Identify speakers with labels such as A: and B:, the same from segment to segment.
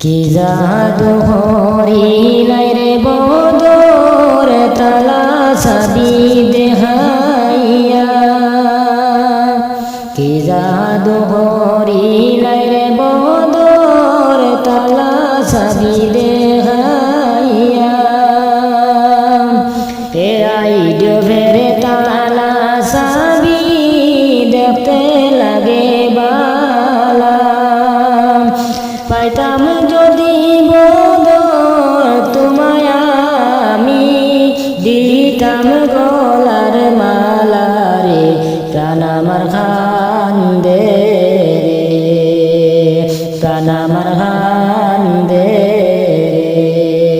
A: কি জাদু হরিলাই রে বদর তালা সাবি দেহাইয়া কি জাদু হরিলাই রে বদর তালা সাবি দেহাইয়া এ আইডিও ভেরে তালা সাবি দেখতে লাগে বালা পাইতাম যদি বদর তোমায় আমি দিতাম গলার মালা রে প্রাণ আমার খান্দে রে প্রাণ আমার খান্দে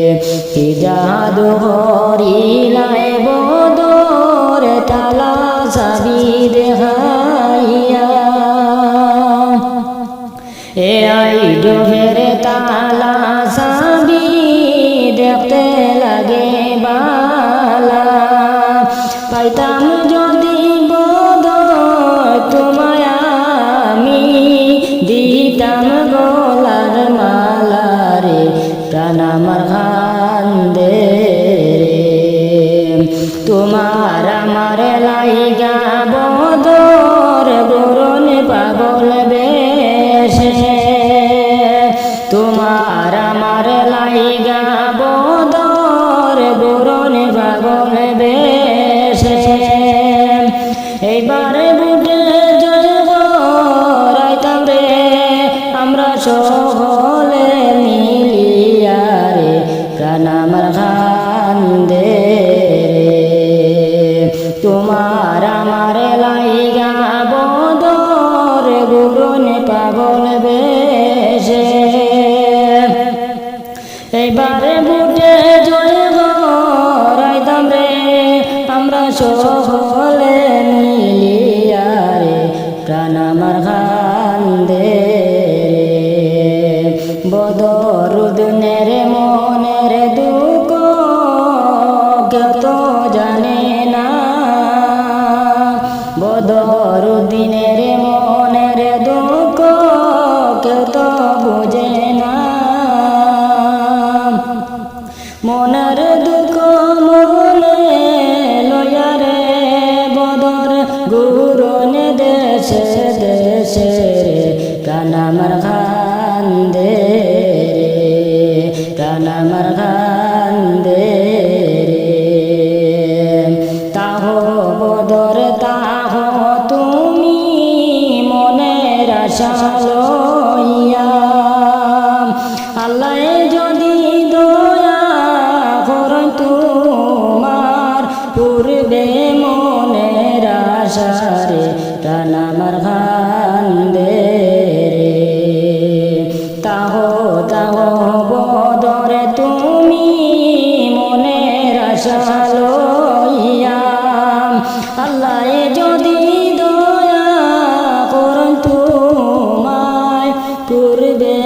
A: রে কি জাদু হরিলাই বদর তালা সাবি দেখাইয়া এ আইডো মেরে তালা সাবি দেখতে লাগে বালা পাইতাম যদি বদর তোমায় আমি দিতাম গলার মালা রে প্রাণ আমার খান্দে রে তোমার আমার লাইগা বদর বরণ পাগল বেশে তোমার আমার লাইগা বদর বরণ পাগল বেশে এইবারে বুটে জয় রাইতাম রে আমরা সকলে মিলিয়া রে প্রাণ আমার খান্দে তোমার আমার লাইগা বদর গুরুন পাগল বেশে এইবারে বুটে জয় রাইতাম রে আমরা সকলে মিলিয়া রে প্রাণ আমার খান্দে রে বদর দুনের মনের দুঃখ কেউ তো জানে না বদর দিনের মনের দুঃখ কেউ তো বুঝে না মনের দুঃখ মনে লয়া রে বদর গুরুন দেশে দেশে রে প্রাণ আমার খান্দে রে প্রাণ আমার খান্দে তাহো বদর তাহো তুমি মনের আশা লইয়া আল্লাহ যদি দয়া করেন তোমার পূর্বে মনের আশা রে প্রাণ আমার খান্দে রে তাহো তাহো বদর তুমি মনের আশা লইয়া আল্লাহ যদি দয়া করেন তোমায় পূর্বে